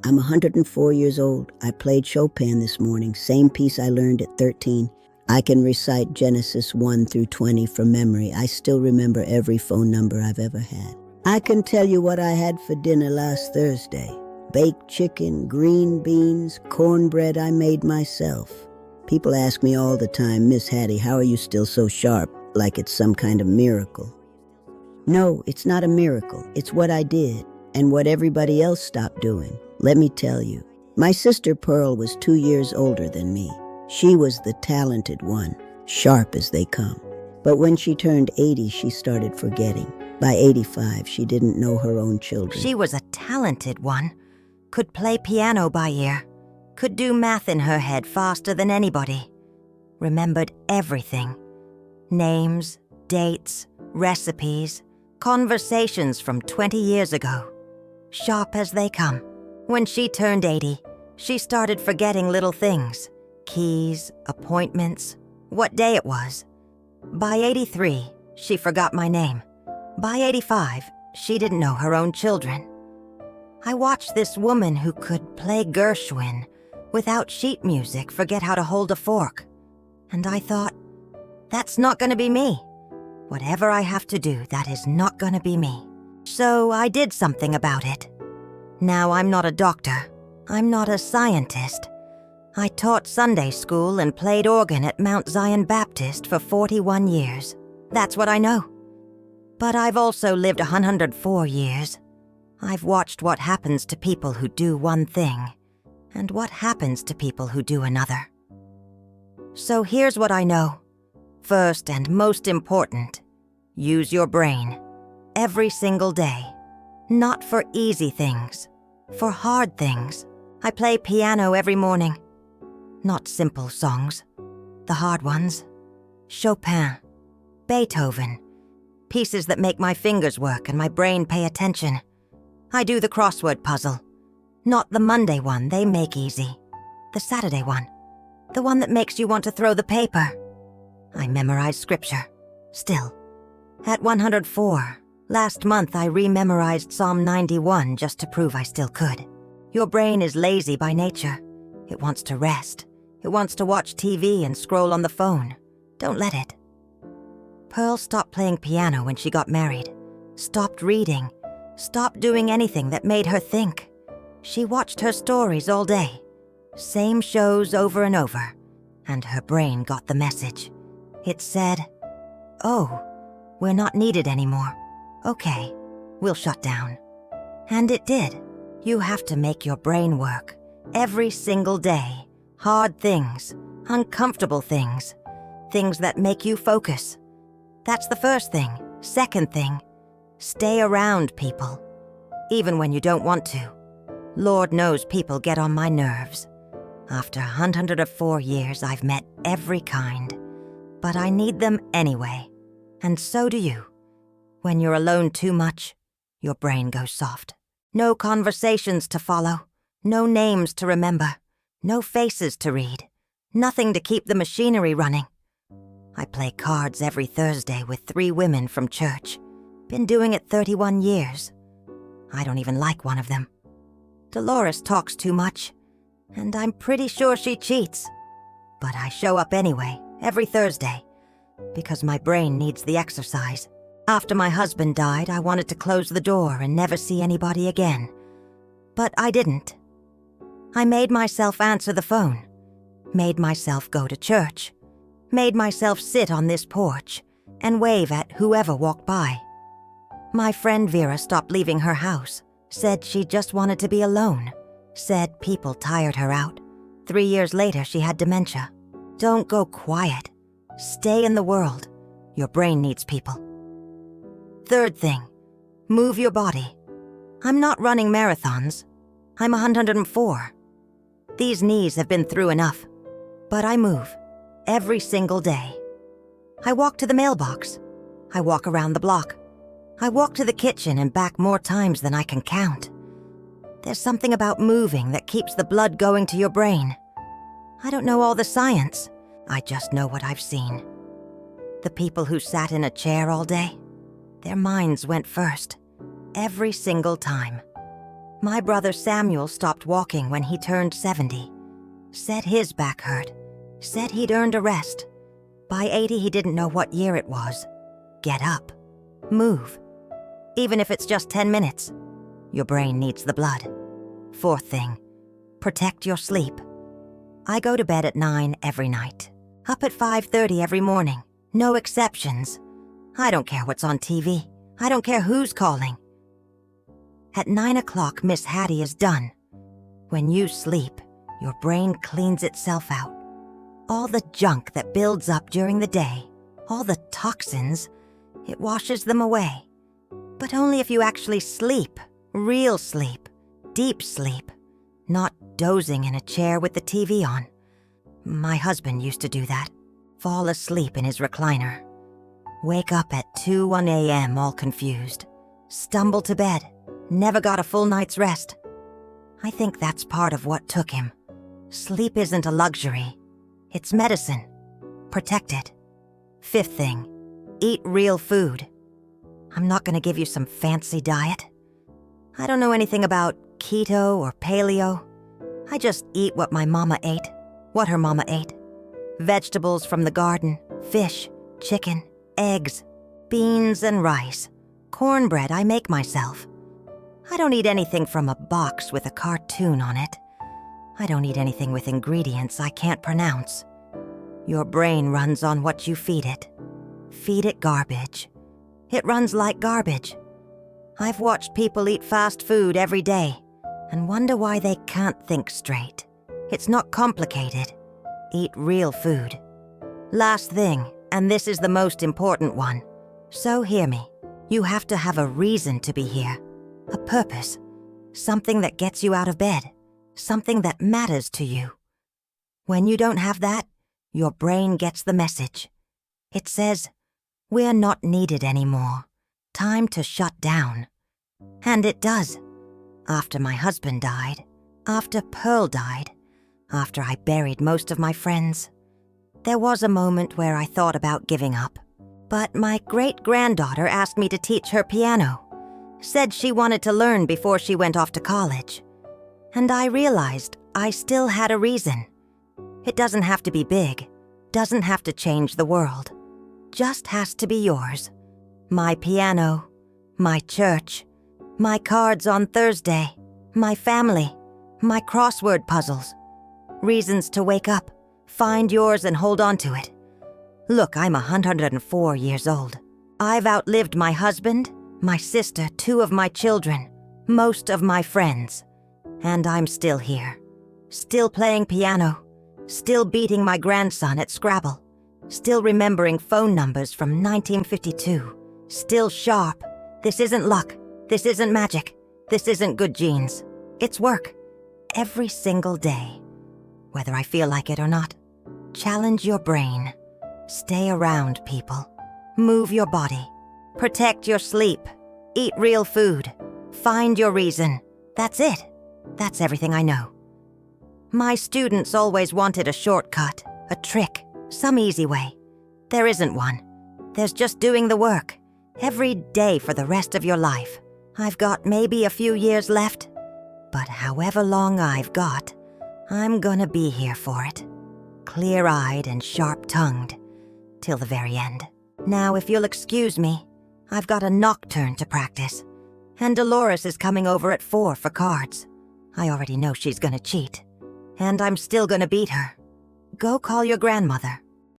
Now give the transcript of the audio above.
I'm 104 years old. I played Chopin this morning, same piece I learned at 13. I can recite Genesis 1 through 20 from memory. I still remember every phone number I've ever had. I can tell you what I had for dinner last Thursday. Baked chicken, green beans, cornbread I made myself. People ask me all the time, Miss Hattie, how are you still so sharp? Like it's some kind of miracle. No, it's not a miracle. It's what I did and what everybody else stopped doing. Let me tell you, my sister Pearl was 2 years older than me. She was the talented one, sharp as they come. But when she turned 80, she started forgetting. By 85, she didn't know her own children. She was a talented one. Could play piano by ear. Could do math in her head faster than anybody. Remembered everything. Names, dates, recipes, conversations from 20 years ago. Sharp as they come. When she turned 80, she started forgetting little things. Keys, appointments, what day it was. By 83, she forgot my name. By 85, she didn't know her own children. I watched this woman who could play Gershwin without sheet music forget how to hold a fork. And I thought, that's not gonna be me. Whatever I have to do, that is not gonna be me. So I did something about it. Now I'm not a doctor. I'm not a scientist. I taught Sunday school and played organ at Mount Zion Baptist for 41 years. That's what I know. But I've also lived 104 years. I've watched what happens to people who do one thing, and what happens to people who do another. So here's what I know. First and most important, use your brain. Every single day. Not for easy things, for hard things. I play piano every morning. Not simple songs, the hard ones. Chopin, Beethoven, pieces that make my fingers work and my brain pay attention. I do the crossword puzzle. Not the Monday one they make easy. The Saturday one. The one that makes you want to throw the paper. I memorize scripture. Still. At 104, last month I rememorized Psalm 91 just to prove I still could. Your brain is lazy by nature. It wants to rest. It wants to watch TV and scroll on the phone. Don't let it. Pearl stopped playing piano when she got married. Stopped reading. Stopped doing anything that made her think. She watched her stories all day. Same shows over and over. And her brain got the message. It said, oh, we're not needed anymore. Okay, we'll shut down. And it did. You have to make your brain work. Every single day. Hard things. Uncomfortable things. Things that make you focus. That's the first thing. Second thing, stay around people. Even when you don't want to. Lord knows people get on my nerves. After 104 years, I've met every kind. But I need them anyway. And so do you. When you're alone too much, your brain goes soft. No conversations to follow. No names to remember. No faces to read. Nothing to keep the machinery running. I play cards every Thursday with 3 women from church. Been doing it 31 years. I don't even like one of them. Dolores talks too much, and I'm pretty sure she cheats. But I show up anyway, every Thursday, because my brain needs the exercise. After my husband died, I wanted to close the door and never see anybody again. But I didn't. I made myself answer the phone. Made myself go to church. Made myself sit on this porch and wave at whoever walked by. My friend Vera stopped leaving her house. Said she just wanted to be alone. Said people tired her out. 3 years later, she had dementia. Don't go quiet. Stay in the world. Your brain needs people. Third thing, move your body. I'm not running marathons. I'm 104. These knees have been through enough. But I move. Every single day. I walk to the mailbox. I walk around the block. I walk to the kitchen and back more times than I can count. There's something about moving that keeps the blood going to your brain. I don't know all the science. I just know what I've seen. The people who sat in a chair all day, their minds went first. Every single time. My brother Samuel stopped walking when he turned 70. Said his back hurt. Said he'd earned a rest. By 80, he didn't know what year it was. Get up. Move. Even if it's just 10 minutes. Your brain needs the blood. Fourth thing, protect your sleep. I go to bed at 9 every night. Up at 5:30 every morning. No exceptions. I don't care what's on TV. I don't care who's calling. At 9 o'clock, Miss Hattie is done. When you sleep, your brain cleans itself out. All the junk that builds up during the day, all the toxins, it washes them away. But only if you actually sleep, real sleep, deep sleep, not dozing in a chair with the TV on. My husband used to do that, fall asleep in his recliner. Wake up at 2:01 a.m. all confused. Stumble to bed, never got a full night's rest. I think that's part of what took him. Sleep isn't a luxury. It's medicine. Protect it. Fifth thing, eat real food. I'm not going to give you some fancy diet. I don't know anything about keto or paleo. I just eat what my mama ate, what her mama ate. Vegetables from the garden, fish, chicken, eggs, beans and rice. Cornbread I make myself. I don't eat anything from a box with a cartoon on it. I don't eat anything with ingredients I can't pronounce. Your brain runs on what you feed it. Feed it garbage. It runs like garbage. I've watched people eat fast food every day and wonder why they can't think straight. It's not complicated. Eat real food. Last thing, and this is the most important one. So hear me. You have to have a reason to be here. A purpose. Something that gets you out of bed. Something that matters to you. When you don't have that, your brain gets the message. It says, we're not needed anymore. Time to shut down. And it does. After my husband died, after Pearl died, after I buried most of my friends, there was a moment where I thought about giving up. But my great-granddaughter asked me to teach her piano. Said she wanted to learn before she went off to college. And I realized I still had a reason. It doesn't have to be big, doesn't have to change the world. Just has to be yours. My piano, my church, my cards on Thursday, my family, my crossword puzzles. Reasons to wake up, find yours and hold on to it. Look, I'm 104 years old. I've outlived my husband, my sister, 2 of my children, most of my friends. And I'm still here. Still playing piano. Still beating my grandson at Scrabble. Still remembering phone numbers from 1952. Still sharp. This isn't luck. This isn't magic. This isn't good genes. It's work. Every single day. Whether I feel like it or not. Challenge your brain. Stay around people. Move your body. Protect your sleep. Eat real food. Find your reason. That's it. That's everything I know. My students always wanted a shortcut, a trick, some easy way. There isn't one. There's just doing the work. Every day for the rest of your life. I've got maybe a few years left. But however long I've got, I'm gonna be here for it. Clear-eyed and sharp-tongued. Till the very end. Now, if you'll excuse me, I've got a nocturne to practice. And Dolores is coming over at 4 for cards. I already know she's gonna cheat. And I'm still gonna beat her. Go call your grandmother.